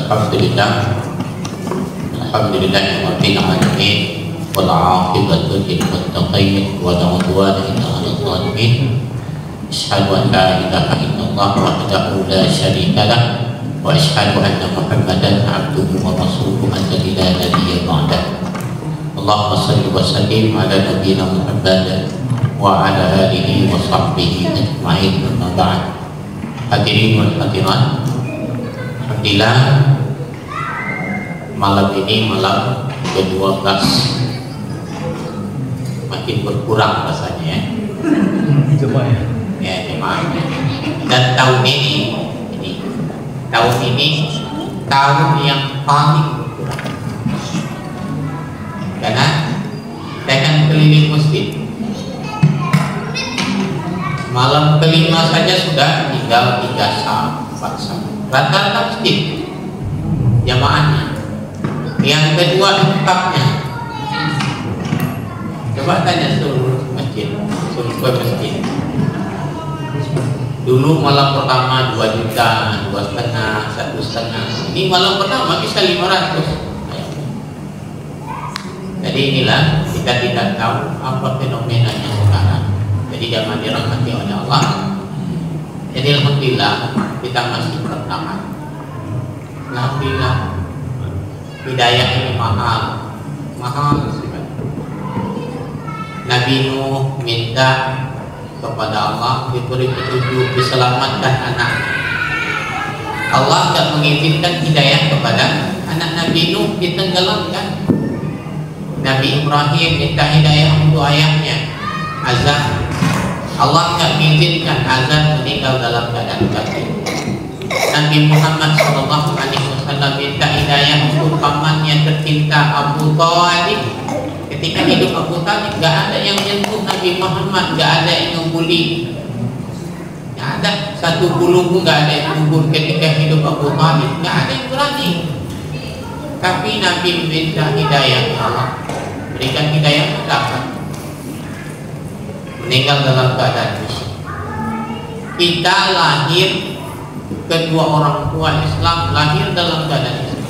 Alhamdulillah, Alhamdulillahirabbil alamin, wal 'aqibatu lil muttaqin wa la 'udwana illa 'alal zalimin. Asyhadu an la ilaha illallah wahdahu la syarika lah wa asyhadu anna Muhammadan 'abduhu wa rasuluhu alladzi la nabiyya ba'dah. Allahumma shalli wa sallim ala nabiyyina Muhammad wa ala alihi wa sahbihi ajma'in, amma ba'd. Hadirin wal hadirat, alhamdulillah malam ini malam ke-12, makin berkurang rasanya ya. Jemaah. Ya, jemaah. Dan tahun ini tahun yang paling berkurang. Karena dengan keliling masjid, malam kelima saja sudah tinggal 3 jam, 4 jam. Rata-rata masjid jamaahnya. Yang kedua infaknya. Coba tanya seluruh masjid, seluruh masjid. Dulu malam pertama 2 juta, 2,5, 1,5. Ini malam pertama bisa 500. Jadi inilah kita tidak tahu apa fenomenanya sekarang. Jadi jangan dirahmati oleh Allah. Jadi alhamdulillah kita masih bertahan. Alhamdulillah hidayah ini mahal sekali. Nabi Nuh minta kepada Allah diberi petunjuk, diselamatkan anak. Allah tidak mengizinkan hidayah kepada anak Nabi Nuh, ditenggelamkan. Nabi Ibrahim minta hidayah untuk ayahnya Azar. Allah tidak mengizinkan Azar meninggal dalam keadaan kafir. Nabi Muhammad SAW minta hidayah untuk pamannya tercinta Abu Thalib. Ketika hidup Abu Thalib, gak ada yang menyentuh Nabi Muhammad, gak ada yang membuli, gak ada satu bulu pun gak ada yang gugur ketika hidup Abu Thalib, gak ada yang berani. Tapi Nabi minta hidayah Allah, berikan hidayah dapat, meninggal dalam keadaan musyrik. Kita lahir, kedua orang tua Islam lahir dalam keadaan Islam.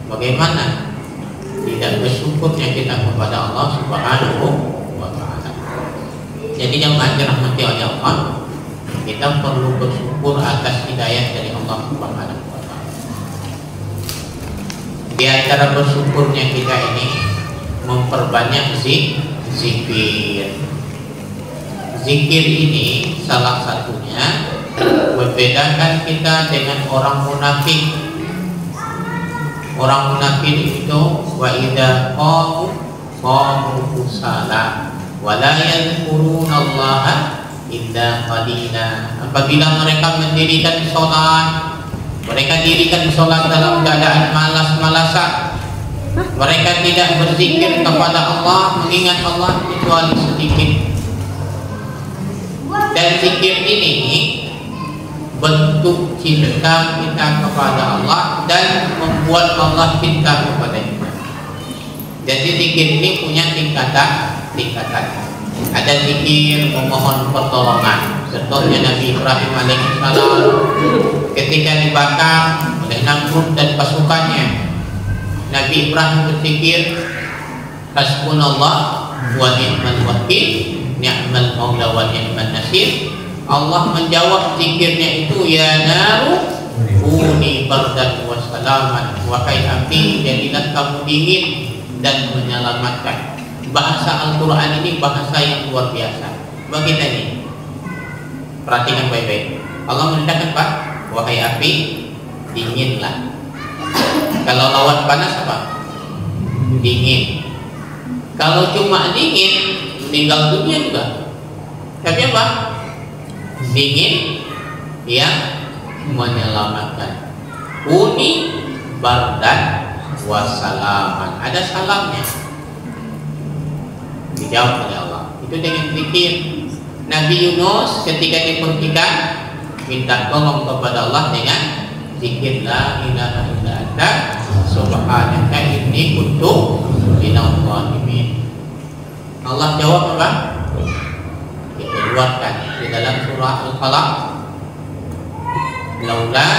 Bagaimana tidak bersyukurnya kita kepada Allah Subhanahu wa ta'ala. Jadi yang dirahmati oleh Allah, kita perlu bersyukur atas hidayah dari Allah Subhanahu wa ta'ala. Di antara bersyukurnya kita ini memperbanyak zikir. Zikir ini salah satunya membedakan kita dengan orang munafik. Orang munafik itu wa idza qamu kusala wa la yadhkurunallaha illa qalila. Apabila mereka mendirikan salat, mereka dirikan salat dalam keadaan malas-malasan. Mereka tidak berzikir kepada Allah, mengingat Allah kecuali sedikit. Dan zikir ini bentuk cinta kita kepada Allah dan membuat Allah cinta kepada kita. Jadi zikir ini punya tingkatan. Ada zikir memohon pertolongan. Contohnya Nabi Ibrahim alaihissalam ketika dibakar oleh Namrud dan pasukannya, Nabi Ibrahim berzikir hasbunallah wa ni'mal wakil, ni'mal maula wa ni'man nasir. Allah menjawab zikirnya itu, ya naru kuni bardan wa salaman, wahai api jadilah kamu dingin dan menyelamatkan. Bahasa Al-Quran ini bahasa yang luar biasa bagi kita ini. Perhatikan baik-baik. Allah merintahkan, Pak, wahai api dinginlah. Kalau lawan panas apa? Dingin. Kalau cuma dingin meninggal dunia juga. Tapi apa? Dingin yang menyelamatkan. Uni bardan wasalaman. Ada salamnya. Dijawab oleh Allah. Itu dengan zikir. Nabi Yunus ketika diperhentikan minta tolong kepada Allah dengan zikir la ilaha illa anta subhanaka inni kuntu minadh dhalimin. Allah jawab apa? Dikeluarkan di dalam surah Al-Falaq. Laula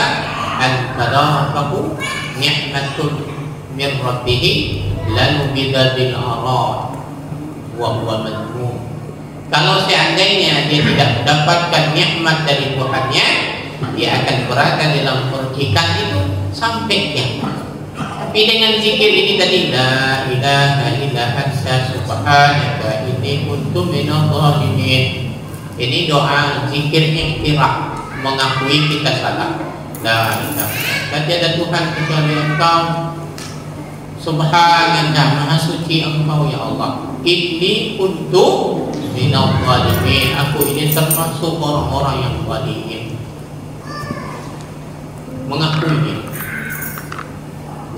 an tadarakahu ni'matun min rabbih lalu bidadil arad wa huwa madmum. Kalau seandainya dia tidak mendapatkan nikmat dari Tuhannya, dia akan berada dalam percikan itu sampai kiamat. Tapi dengan zikir ini tadi, la ilaha illa anta subhanaka inni kuntu minadh dhalimin. Ini doa zikir iktiraf, mengakui kita salah. La ilaha illa tiada Tuhan kecuali Engkau. Subhanaka, maha suci Engkau ya Allah. Inni kuntu minadh dhalimin. Aku ini termasuk orang-orang yang zalimin. Mengakuinya.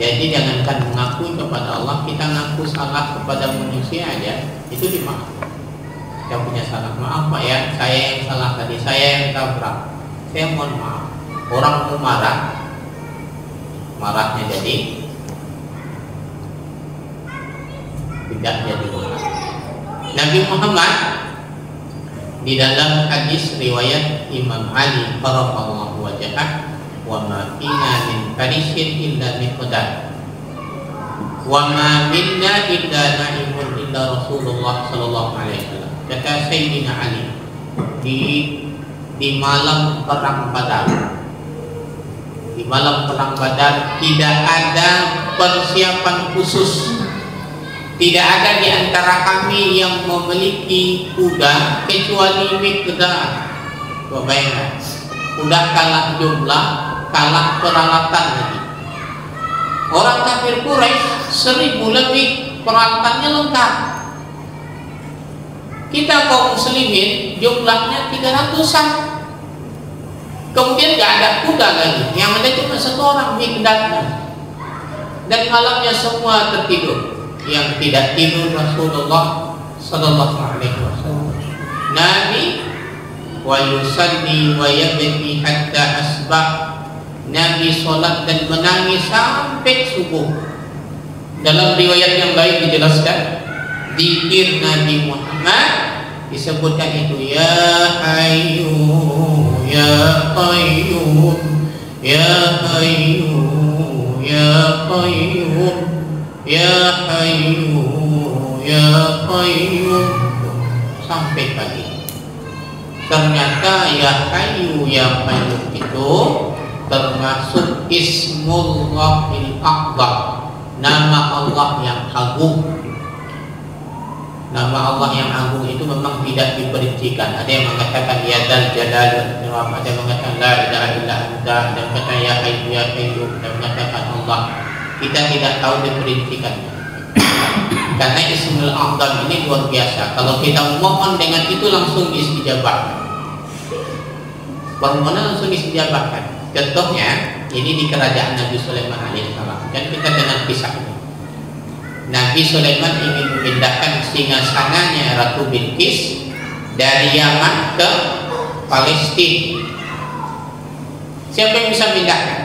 Jadi jangankan mengakui kepada Allah, kita ngaku salah kepada manusia aja, itu dimaafkan. Kita punya salah, maaf Pak ya, saya yang salah tadi, saya yang tabrak, saya mohon maaf. Orang mau marah, marahnya jadi tidak jadi marah. Nabi Muhammad di dalam hadis riwayat Imam Ali radhiyallahu wajhah, wa ma fina min farisin illa miqdar wa ma minna illa na'imun illa Rasulullah sallallahu alaihi wasallam. Kata Sayyidina Ali di malam perang Badar, di malam perang Badar tidak ada persiapan khusus, tidak ada di antara kami yang memiliki kuda kecuali Miqdar. Bayangkan, udah kalah jumlah, kalah peralatan lagi. Orang kafir Quraisy 1000 lebih peralatannya lengkap. Kita kaum muslimin jumlahnya 300-an. Kemudian gak ada kuda lagi, yang ada cuma satu orang Miqdad. Dan malamnya semua tertidur. Yang tidak tidur Rasulullah sallallahu alaihi wasallam. Nabi wa yusalli wa yabki hatta asbah. Nabi sholat dan menangis sampai subuh. Dalam riwayat yang lain dijelaskan, zikir Nabi Muhammad disebutkan itu ya Hayyu ya Qayyum ya Hayyu ya Qayyum ya Hayyu ya Qayyum sampai pagi. Ternyata ya Hayyu ya Qayyum itu termasuk Ismullahil A'zam, nama Allah yang agung. Nama Allah yang agung itu memang tidak diperincikan. Ada yang mengatakan ya Dzal Jalal wal Ikram, ada yang mengatakan la ilaha illa anta, ada yang mengatakan ya Hayyu ya Qayyum, ada yang mengatakan Allah. Kita tidak tahu diperincikannya. Karena Ismul A'zam ini luar biasa. Kalau kita mohon dengan itu langsung diistijabahkan. Permohonan langsung diistijabahkan. Contohnya, ini di kerajaan Nabi Sulaiman alaihissalam. Dan kita dengar kisah ini. Nabi Sulaiman ingin memindahkan singgasananya Ratu Bilqis dari Yaman ke Palestina. Siapa yang bisa memindahkan?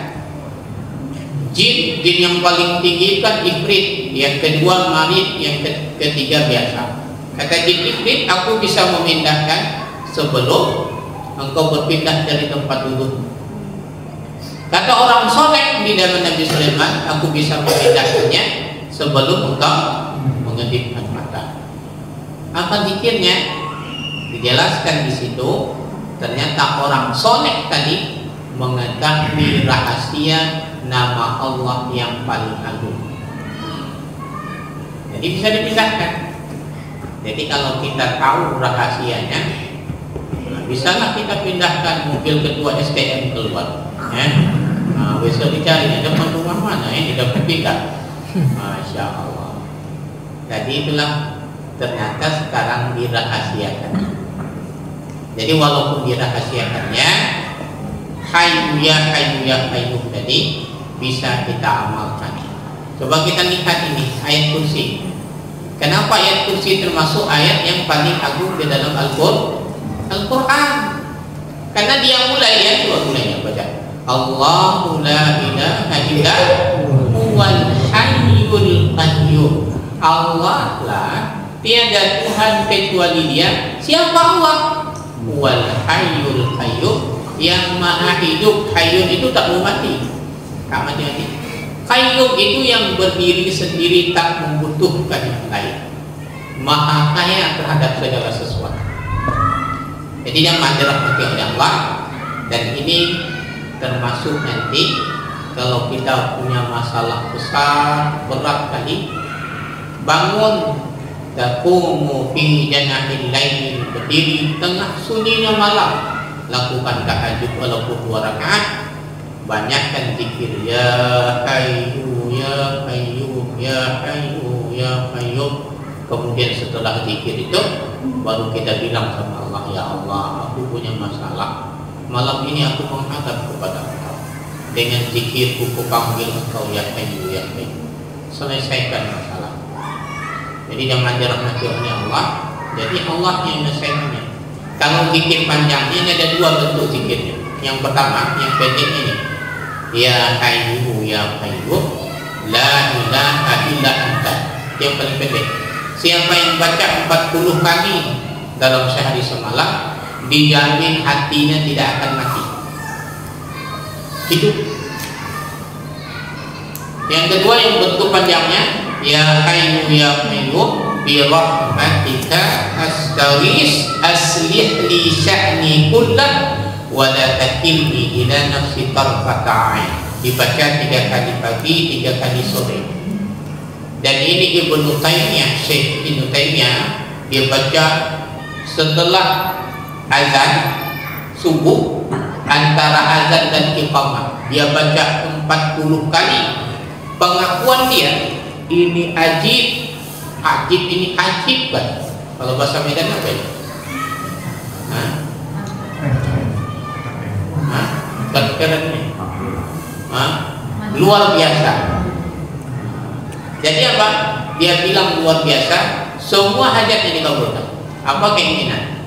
Jin yang paling tinggi kan Ifrit, yang kedua Marid, yang ketiga biasa. Kata jin Ifrit, aku bisa memindahkan sebelum engkau berpindah dari tempat duduk. Kata orang soleh di dalam Nabi Sulaiman, aku bisa memindahkannya sebelum engkau mengedipkan mata. Apa zikirnya? Dijelaskan di situ. Ternyata orang soleh tadi mengetahui rahasia nama Allah yang paling agung. Jadi bisa dipindahkan. Jadi kalau kita tahu rahasianya, bisalah kita pindahkan mobil ketua STM keluar. Besok dicari ada rumah mana ini dapat pindah. Masya Allah. Jadi itulah ternyata sekarang dirahasiakan. Jadi walaupun dirahasiakannya, Hayyu ya Qayyum tadi bisa kita amalkan. Coba kita lihat ini ayat kursi. Kenapa ayat kursi termasuk ayat yang paling agung di dalam Al-Quran? Karena dia mulai ya, coba mulainya baca. Allahu la ilaha illa huwal hayyul qayyum. Allah lah, tiada Tuhan kecuali Dia. Siapa Allah? Huwal hayyul qayyum, yang maha hidup. Hayyun itu tak mau mati, tak mati. Qayyum itu yang berdiri sendiri, tak membutuhkan yang lain, maha kaya terhadap segala sesuatu. Jadi yang dirahmati oleh Allah. Dan ini termasuk nanti kalau kita punya masalah besar, berat kali, bangun, taqumu fi janahil lail, berdiri tengah sunyinya malam, lakukan tahajud walaupun 2 rakaat, banyakkan zikir ya hayyu ya qayyum ya hayyu ya qayyum. Kemudian setelah zikir itu baru kita bilang sama Allah, ya Allah, aku punya masalah, malam ini aku menghadap kepada Engkau, dengan zikirku ku panggil Engkau ya hayyu ya qayyum, selesaikan masalah. Jadi jangan dirahmati oleh Allah. Jadi Allah yang menyelesaikannya. Kalau zikir panjangnya ini ada 2 bentuk zikirnya. Yang pertama, yang pendek ini, ya hayyu ya qayyum la ilaha illa anta, yang paling pendek. Siapa yang baca 40 kali dalam sehari semalam, dijamin hatinya tidak akan mati, hidup. Yang kedua yang bentuk panjangnya, ya hayyu ya qayyum bi rahmatika astaghis aslih li sya'ni kullah wa la takilni ila nafsi tarfata ain. Dibaca 3 kali pagi, 3 kali sore. Dan ini Ibnu Taimiyah, Syekh Ibnu Taimiyah, dia baca setelah azan subuh, antara azan dan iqamah, dia baca 40 kali. Pengakuan dia, ini ajib ini ajib kan? Kalau bahasa Medan apa ya? Keren nih, luar biasa. Jadi apa? Dia bilang luar biasa, semua hajatnya dikabulkan, apa keinginan,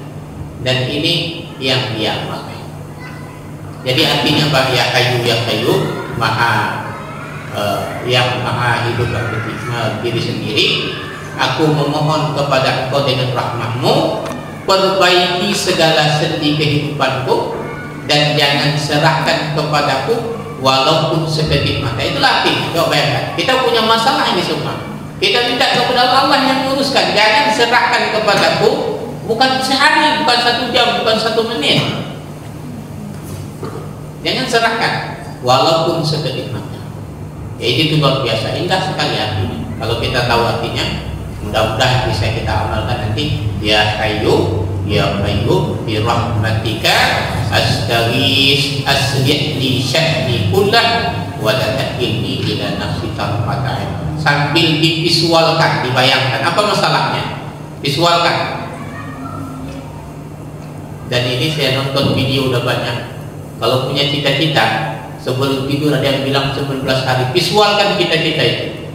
dan ini yang dia pakai. Jadi artinya bahwa ya hayyu ya qayyum, maha yang maha hidup dan berdiri sendiri, aku memohon kepada Engkau dengan rahmat-Mu, perbaiki segala sendi kehidupanku dan jangan serahkan kepadaku walaupun sedetik mata. Itulah artinya. Coba bayangkan, kita punya masalah ini semua, kita minta kepada Allah yang menguruskan. Jangan serahkan kepadaku, bukan sehari, bukan 1 jam, bukan 1 menit. Jangan serahkan walaupun sedetik mata. Ya, itu luar biasa, indah sekali artinya. Kalau kita tahu artinya, mudah-mudahan bisa kita amalkan nanti. Ya hayyu ya qayyum bi rahmatika astaghis aslih li sya'ni kullah wa la takilni ila nafsi tarfata ain. Sambil divisualkan, dibayangkan apa masalahnya, visualkan. Dan ini saya nonton video udah banyak. Kalau punya cita-cita, sebelum tidur ada yang bilang 19 hari, visualkan cita-cita itu.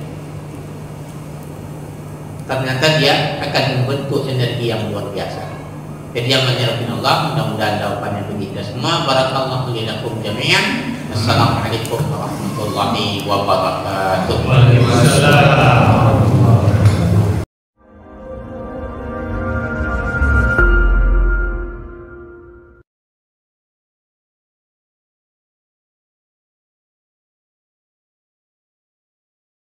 Ternyata dia akan membentuk energi yang luar biasa. Jadi yang menyerahkan Allah, mudah-mudahan jawabannya begitu semua. Barakallahu li lakum jami'an. Assalamualaikum warahmatullahi wabarakatuh.